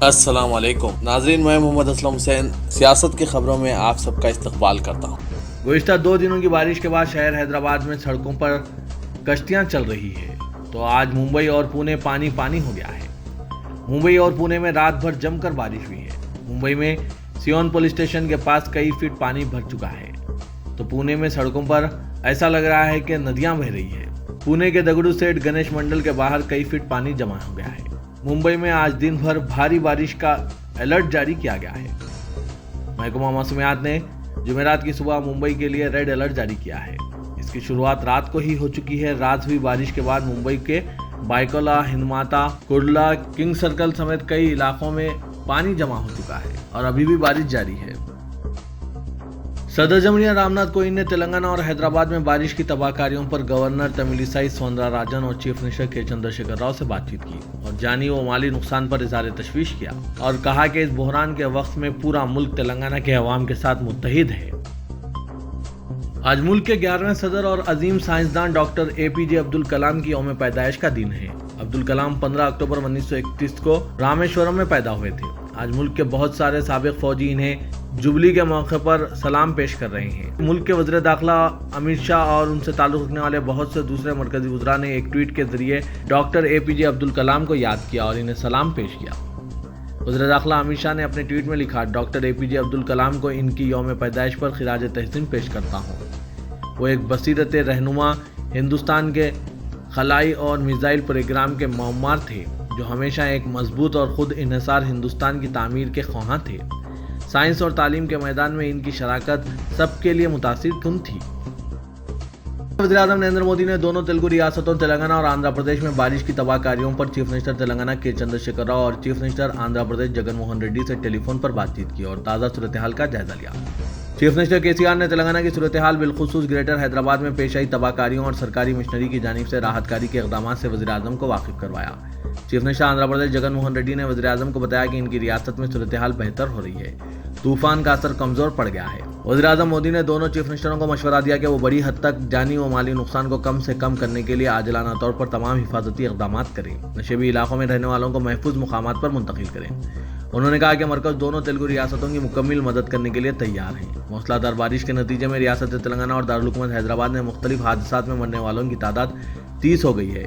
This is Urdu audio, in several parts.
السلام علیکم ناظرین، میں محمد اسلم حسین سیاست کی خبروں میں آپ سب کا استقبال کرتا ہوں۔ گزشتہ 2 دنوں کی بارش کے بعد شہر حیدرآباد میں سڑکوں پر کشتیاں چل رہی ہے تو آج ممبئی اور پونے پانی ہو گیا ہے۔ ممبئی اور پونے میں رات بھر جم کر بارش ہوئی ہے۔ ممبئی میں سیون پولیس اسٹیشن کے پاس کئی فٹ پانی بھر چکا ہے تو پونے میں سڑکوں پر ایسا لگ رہا ہے کہ ندیاں بہہ رہی ہے۔ پونے کے دگڑو سیٹ گنیش منڈل کے باہر کئی فٹ پانی جمع ہو گیا ہے۔ ممبئی میں آج دن بھر بھاری بارش کا الرٹ جاری کیا گیا ہے۔ محکمہ موسمیات نے جمعرات کی صبح ممبئی کے لیے ریڈ الرٹ جاری کیا ہے۔ اس کی شروعات رات کو ہی ہو چکی ہے۔ رات ہوئی بارش کے بعد ممبئی کے بائیکولا، ہندماتا، کرلا، کنگ سرکل سمیت کئی علاقوں میں پانی جمع ہو چکا ہے اور ابھی بھی بارش جاری ہے۔ صدر جمہوریہ رام ناتھ کووند نے تلنگانہ اور حیدرآباد میں بارش کی تباہ کاریوں پر گورنر تمیلی سائی سوندرا راجن اور چیف منسٹر کے چندر شیکھر راؤ سے بات چیت کی اور جانی و مالی نقصان پر اظہار تشویش کیا اور کہا کہ اس بحران کے وقت میں پورا ملک تلنگانہ کے عوام کے ساتھ متحد ہے۔ آج ملک کے 11ویں صدر اور عظیم سائنسدان ڈاکٹر APJ عبد الکلام کی یوم پیدائش کا دن ہے۔ عبد الکلام 15 اکتوبر 1931 کو رامیشورم میں پیدا ہوئے تھے۔ آج ملک کے بہت سارے سابق فوجی انہیں جبلی کے موقع پر سلام پیش کر رہے ہیں۔ ملک کے وزیر داخلہ امت شاہ اور ان سے تعلق رکھنے والے بہت سے دوسرے مرکزی وزراء نے ایک ٹویٹ کے ذریعے ڈاکٹر APJ عبد الکلام کو یاد کیا اور انہیں سلام پیش کیا۔ وزیر داخلہ امت شاہ نے اپنے ٹویٹ میں لکھا، ڈاکٹر APJ عبد الکلام کو ان کی یوم پیدائش پر خراج تحسین پیش کرتا ہوں۔ وہ ایک بصیرت رہنما، ہندوستان کے خلائی اور میزائل پروگرام کے معمار تھے جو ہمیشہ ایک مضبوط اور خود انحصار ہندوستان کی تعمیر کے خواہاں تھے۔ سائنس اور تعلیم کے میدان میں ان کی شراکت سب کے لیے متاثر کن تھی۔ وزیر اعظم نریندر مودی نے دونوں تیلگو ریاستوں تلنگانہ اور آندھرا پردیش میں بارش کی تباہ کاریوں پر چیف منسٹر تلنگانہ کے چندر شیکھر راؤ اور چیف منسٹر آندھرا پردیش جگن موہن ریڈی سے ٹیلی فون پر بات چیت کی اور تازہ صورتحال کا جائزہ لیا۔ چیف منسٹر KCR نے تلنگانہ کی صورتحال بالخصوص گریٹر حیدرآباد میں پیش آئی تباہ کاریوں اور سرکاری مشنری کی جانب سے راحت کاری کے اقدامات سے وزیر اعظم کو واقف کروایا۔ چیف منسٹر آندھرا پردیش جگن موہن ریڈی نے وزیر اعظم کو بتایا کہ ان کی ریاست میں صورتحال بہتر ہو رہی ہے، طوفان کا اثر کمزور پڑ گیا ہے۔ وزیر اعظم مودی نے دونوں چیف منسٹروں کو مشورہ دیا کہ وہ بڑی حد تک جانی و مالی نقصان کو کم سے کم کرنے کے لیے عاجلانہ طور پر تمام حفاظتی اقدامات کریں، نشیبی علاقوں میں رہنے والوں کو محفوظ مقامات پر منتقل کریں۔ انہوں نے کہا کہ مرکز دونوں تیلگو ریاستوں کی مکمل مدد کرنے کے لیے تیار ہیں۔ موسلا دھار بارش کے نتیجے میں ریاست تلنگانہ اور دارالحکومت حیدرآباد میں مختلف حادثات میں مرنے والوں کی تعداد 30 ہو گئی ہے۔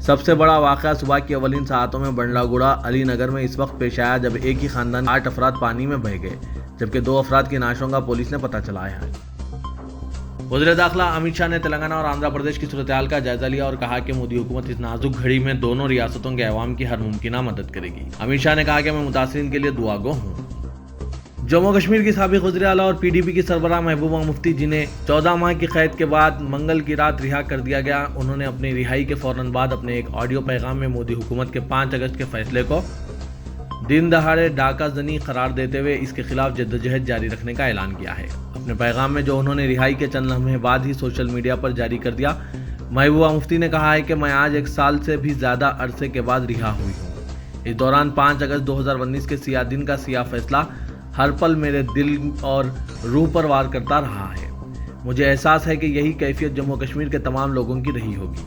سب سے بڑا واقعہ صبح کی اولین ساعتوں میں بنڈلاگوڑا علی نگر میں اس وقت پیش آیا جب ایک ہی خاندان 8 افراد پانی میں بہہ گئے، جبکہ 2 افراد کی نعشوں کا پولیس نے پتہ چلایا ہے۔ وزیر داخلہ امت شاہ نے تلنگانہ اور آندھرا پردیش کی صورتحال کا جائزہ لیا اور کہا کہ مودی حکومت اس نازک گھڑی میں دونوں ریاستوں کے عوام کی ہر ممکنہ مدد کرے گی۔ امت شاہ نے کہا کہ میں متاثرین کے لیے دعا گو ہوں۔ جموں کشمیر کی سابق وزیر اعلیٰ اور PDP کی سربراہ محبوبہ مفتی جنہیں 14 ماہ کی قید کے بعد منگل کی رات رہا کر دیا گیا، انہوں نے اپنی رہائی کے فوراً بعد اپنے ایک آڈیو پیغام میں مودی حکومت کے 5 اگست کے فیصلے کو دن دہاڑے ڈاکہ زنی قرار دیتے ہوئے اس کے خلاف جدوجہد جاری رکھنے کا اعلان کیا ہے۔ اپنے پیغام میں جو انہوں نے رہائی کے چند لمحے بعد ہی سوشل میڈیا پر جاری کر دیا، محبوبہ مفتی نے کہا ہے کہ میں آج 1 سال سے بھی زیادہ عرصے کے بعد رہا ہوئی ہوں۔ اس دوران 5 اگست 2019 کے سیاہ دن کا سیاہ فیصلہ ہر پل میرے دل اور روح پر وار کرتا رہا ہے۔ مجھے احساس ہے کہ یہی کیفیت جموں کشمیر کے تمام لوگوں کی رہی ہوگی۔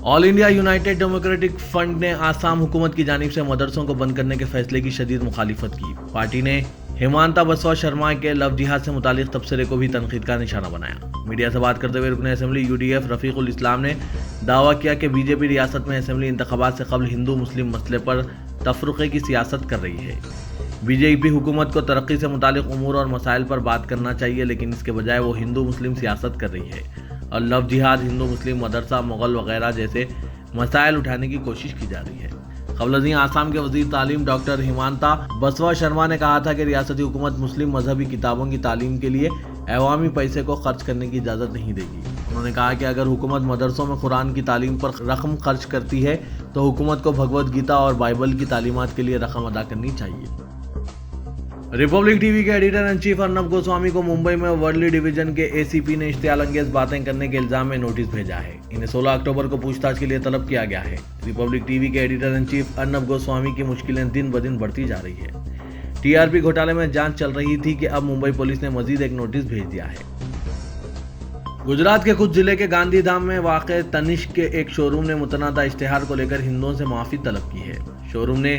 آل انڈیا یونائیٹڈ ڈیموکریٹک فرنٹ نے آسام حکومت کی جانب سے مدرسوں کو بند کرنے کے فیصلے کی شدید مخالفت کی۔ پارٹی نے ہیمانتا بسوا شرما کے لو جہاد سے متعلق تبصرے کو بھی تنقید کا نشانہ بنایا۔ میڈیا سے بات کرتے ہوئے رکن اسمبلی UDF رفیق الاسلام نے دعویٰ کیا کہ BJP ریاست میں اسمبلی انتخابات سے قبل ہندو مسلم مسئلے پر تفرقے کی سیاست کر رہی ہے۔ BJP حکومت کو ترقی سے متعلق امور اور مسائل پر بات کرنا چاہیے، لیکن اس کے بجائے وہ ہندو مسلم سیاست کر رہی ہے اور لو جہاد، ہندو مسلم مدرسہ، مغل وغیرہ جیسے مسائل اٹھانے کی کوشش کی جا رہی ہے۔ قبل ازیں آسام کے وزیر تعلیم ڈاکٹر ہیمانتا بسوا شرما نے کہا تھا کہ ریاستی حکومت مسلم مذہبی کتابوں کی تعلیم کے لیے عوامی پیسے کو خرچ کرنے کی اجازت نہیں دے گی۔ انہوں نے کہا کہ اگر حکومت مدرسوں میں قرآن کی تعلیم پر رقم خرچ کرتی ہے تو حکومت کو بھگوت گیتا اور بائبل کی تعلیمات کے لیے رقم ادا کرنی چاہیے۔ ریپبلک ٹی وی کے editor in chief Arnab Goswami کو ممبئی میں ورلی ڈویژن کے ACP نے اشتعال انگیز باتیں کرنے کے الزام میں نوٹس بھیجا ہے۔ انہیں 16 اکتوبر کو پوچھ تاچھ کے لیے طلب کیا گیا ہے۔ ریپبلک ٹی وی کے editor in chief Arnab Goswami کی مشکلیں دن بدن بڑھتی جا رہی ہے۔ TRP گھوٹالے میں جانچ چل رہی تھی کہ اب ممبئی پولیس نے مزید ایک نوٹس بھیج دیا ہے۔ گجرات کے کچھ ضلع کے گاندھی دھام میں واقع تنشک کے ایک شو روم نے متنازع اشتہار کو لے کر ہندوؤں سے معافی طلب کی ہے۔ شو روم نے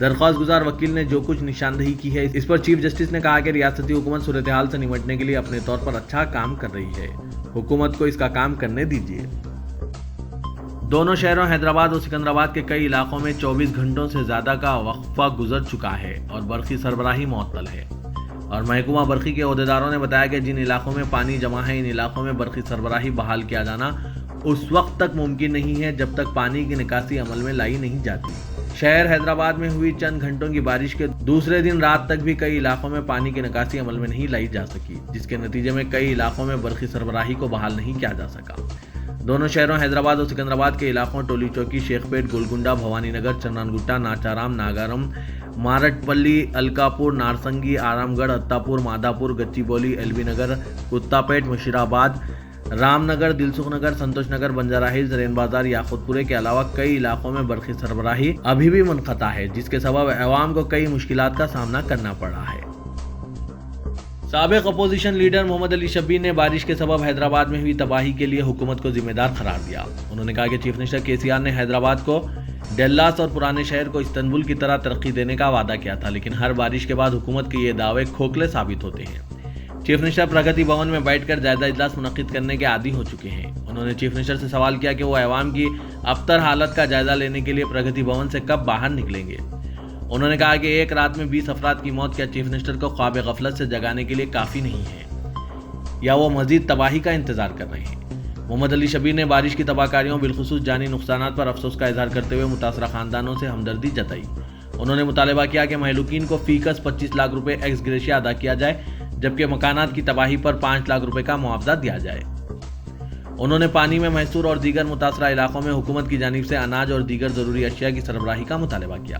درخواست گزار وکیل نے جو کچھ نشاندہی کی ہے اس پر چیف جسٹس نے کہا کہ ریاستی حکومت صورتحال سے نمٹنے کے لیے اپنے طور پر اچھا کام کر رہی ہے، حکومت کو اس کا کام کرنے دیجیے۔ دونوں شہروں حیدرآباد اور سکندرآباد کے کئی علاقوں میں 24 گھنٹوں سے زیادہ کا وقفہ گزر چکا ہے اور برقی سربراہی معطل ہے، اور محکمہ برقی کے عہدیداروں نے بتایا کہ جن علاقوں میں پانی جمع ہے ان علاقوں میں برقی سربراہی بحال کیا جانا اس وقت تک ممکن نہیں ہے جب تک پانی کی نکاسی عمل میں لائی نہیں جاتی۔ شہر حیدرآباد میں ہوئی چند گھنٹوں کی بارش کے دوسرے دن رات تک بھی کئی علاقوں میں پانی کی نکاسی عمل میں نہیں لائی جا سکی، جس کے نتیجے میں کئی علاقوں میں برقی سربراہی کو بحال نہیں کیا جا سکا۔ دونوں شہروں حیدرآباد اور سکندرآباد کے علاقوں ٹولی چوکی، شیخ پیٹ، گولکنڈہ، بھوانی نگر، چنران گٹا، ناچارام، ناگارم، مارٹ پلی، الکاپور، نارسنگی، آرام گڑھ، اتاپور، مادھاپور، گچی بولی، ایل بی نگر، کتا پیٹ، مشیرآباد، رام نگر، دلسکھ نگر، سنتوش نگر، بنجارہ ہلز، رین بازار، یاقوت پورے کے علاوہ کئی علاقوں میں برقی سربراہی ابھی بھی منقطع ہے، جس کے سبب عوام کو کئی مشکلات کا سامنا کرنا پڑ رہا ہے۔ سابق اپوزیشن لیڈر محمد علی شبیر نے بارش کے سبب حیدرآباد میں ہوئی تباہی کے لیے حکومت کو ذمہ دار قرار دیا۔ انہوں نے کہا کہ چیف منسٹر KCR نے حیدرآباد کو ڈیلاس اور پرانے شہر کو استنبول کی طرح ترقی دینے کا وعدہ کیا تھا، لیکن ہر بارش کے بعد حکومت کے یہ دعوے کھوکھلے ثابت ہوتے ہیں۔ چیف منسٹر پرگتی بھون میں بیٹھ کر جائزہ اجلاس منعقد کرنے کے عادی ہو چکے ہیں۔ انہوں نے چیف منسٹر سے سوال کیا کہ وہ عوام کی ابتر حالت کا جائزہ لینے کے لیے پرگتی بھون سے کب باہر نکلیں گے۔ انہوں نے کہا کہ ایک رات میں 20 افراد کی موت کیا چیف منسٹر کو خواب غفلت سے جگانے کے لیے کافی نہیں ہے، یا وہ مزید تباہی کا انتظار کر رہے ہیں۔ محمد علی شبیر نے بارش کی تباہ کاریوں بالخصوص جانی نقصانات پر افسوس کا اظہار کرتے ہوئے متاثرہ خاندانوں سے ہمدردی جتائی۔ انہوں نے مطالبہ کیا کہ مہلوکین کو فی کس 25 لاکھ روپے ایکس گریشیا ادا کیا جائے، جبکہ مکانات کی تباہی پر 5 لاکھ روپے کا معاوضہ دیا جائے۔ انہوں نے پانی میں محصور اور دیگر متاثرہ علاقوں میں حکومت کی جانب سے اناج اور دیگر ضروری اشیاء کی سربراہی کا مطالبہ کیا۔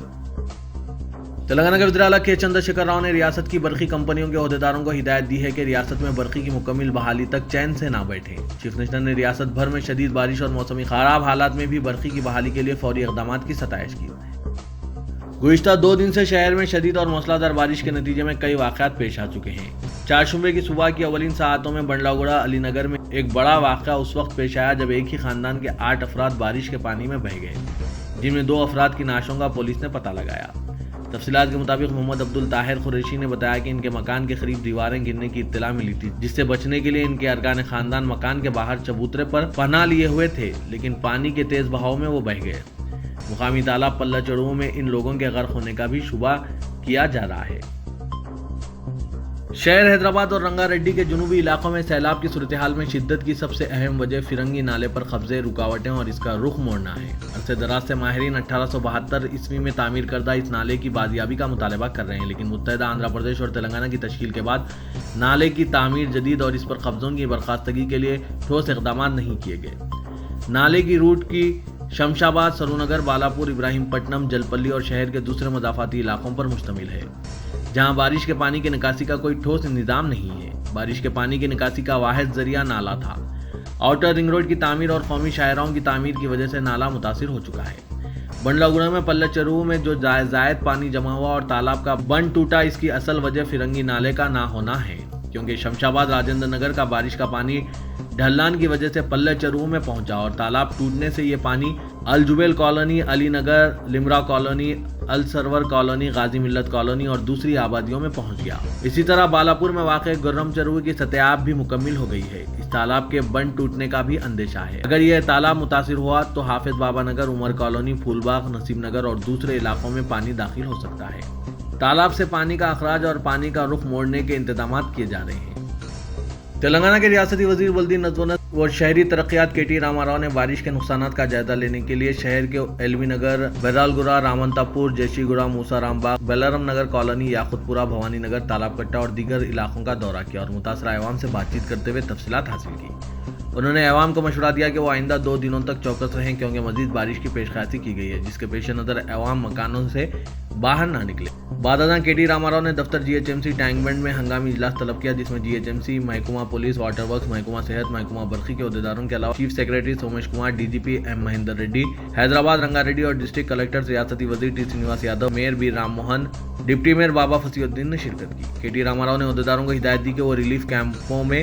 تلنگانہ کے وزیر اعلیٰ کے چندر شیکھر راؤ نے ریاست کی برقی کمپنیوں کے عہدیداروں کو ہدایت دی ہے کہ ریاست میں برقی کی مکمل بحالی تک چین سے نہ بیٹھیں۔ چیف منسٹر نے ریاست بھر میں شدید بارش اور موسمی خراب حالات میں بھی برقی کی بحالی کے لیے فوری اقدامات کی ستائش کی۔ گزشتہ 2 دن سے شہر میں شدید اور موسلا دھار بارش کے نتیجے میں کئی واقعات پیش آ چکے ہیں۔ چارشنبے کی صبح کی اولین ساعتوں میں بنڈلا گڑا علی نگر میں ایک بڑا واقعہ اس وقت پیش آیا جب ایک ہی خاندان کے 8 افراد بارش کے پانی میں بہہ گئے، جن میں 2 افراد کی نعشوں کا پولیس نے پتہ لگایا۔ تفصیلات کے مطابق محمد عبدالطاہر قریشی نے بتایا کہ ان کے مکان کے قریب دیواریں گرنے کی اطلاع ملی تھی، جس سے بچنے کے لیے ان کے ارکان خاندان مکان کے باہر چبوترے پر پناہ لیے ہوئے تھے، لیکن پانی کے تیز بہاؤ میں وہ بہہ گئے۔ مقامی تالاب پلہ چڑوؤں میں ان لوگوں کے غرق ہونے کا بھی شبہ کیا جا رہا ہے۔ شہر حیدرآباد اور رنگا ریڈی کے جنوبی علاقوں میں سیلاب کی صورتحال میں شدت کی سب سے اہم وجہ فرنگی نالے پر قبضے، رکاوٹیں اور اس کا رخ موڑنا ہے۔ عرصے دراز سے ماہرین 1872 عیسوی میں تعمیر کردہ اس نالے کی بازیابی کا مطالبہ کر رہے ہیں، لیکن متحدہ آندھرا پردیش اور تلنگانہ کی تشکیل کے بعد نالے کی تعمیر جدید اور اس پر قبضوں کی برخاستگی کے لیے ٹھوس اقدامات نہیں کیے گئے۔ نالے کی روٹ کی شمشاباد، سرونگر، بالاپور، ابراہیم پٹنم، جلپلی اور شہر کے دوسرے مضافاتی علاقوں پر مشتمل ہے، جہاں بارش کے پانی کی نکاسی کا کوئی ٹھوس نظام نہیں ہے۔ بارش کے پانی کی نکاسی کا واحد ذریعہ نالا تھا۔ آؤٹر رنگ روڈ کی تعمیر اور قومی شاہراہوں کی تعمیر کی وجہ سے نالا متاثر ہو چکا ہے۔ بنڈلا گڑا میں پلہ چرو میں جو زائد پانی جمع ہوا اور تالاب کا بند ٹوٹا، اس کی اصل وجہ فرنگی نالے کا نہ ہونا ہے، کیونکہ شمشاباد راجندر نگر کا بارش کا پانی ڈھلان کی وجہ سے پلہ چرو میں پہنچا اور تالاب ٹوٹنے سے یہ پانی الجبیل کالونی، علی نگر، لمرا کالونی، السرور کالونی، غازی ملت کالونی اور دوسری آبادیوں میں پہنچ گیا۔ اسی طرح بالاپور میں واقع گرم چرو کی سطح بھی مکمل ہو گئی ہے۔ اس تالاب کے بند ٹوٹنے کا بھی اندیشہ ہے۔ اگر یہ تالاب متاثر ہوا تو حافظ بابا نگر، عمر کالونی، پھول باغ، نسیم نگر اور دوسرے علاقوں میں پانی داخل ہو سکتا ہے۔ تالاب سے پانی کا اخراج اور پانی کا رخ موڑنے کے انتظامات کیے جا رہے ہیں۔ تلنگانہ کے ریاستی وزیر بلدی نظم و نسق و شہری ترقیات KT راما راؤ نے بارش کے نقصانات کا جائزہ لینے کے لیے شہر کے ایل بی نگر، بیرالگورا، رامنتا پور، جیشی گوڑا، موسا رام باغ، بیلارم نگر کالونی، یاقوت پورہ، بھوانی نگر، تالاب کٹا اور دیگر علاقوں کا دورہ کیا اور متاثرہ عوام سے بات چیت کرتے ہوئے تفصیلات حاصل کی۔ انہوں نے عوام کو مشورہ دیا کہ وہ آئندہ 2 دنوں تک چوکس رہیں، کیونکہ مزید بارش کی پیش خیاطی کی گئی ہے، جس کے پیش نظر عوام مکانوں سے باہر نہ نکلے۔ بعد ازاں KT راما راؤ نے دفتر GHMC ٹینک بنڈ میں ہنگامی اجلاس طلب کیا، جس میں GHMC، محکمہ پولیس، واٹر ورکس، محکمہ صحت، محکمہ برقی کے عہدیداروں کے علاوہ chief secretary Somesh Kumar, DGP M Mahender Reddy, Hyderabad Ranga Reddy اور ڈسٹرکٹ کلکٹر، ریاستی وزیر T Srinivas Yadav, mayor B Ram Mohan, deputy mayor Baba فصیح الدین نے شرکت کی۔ KT راما راؤ نے عہدیداروں کو ہدایت دی کہ وہ ریلیف کیمپوں میں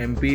MP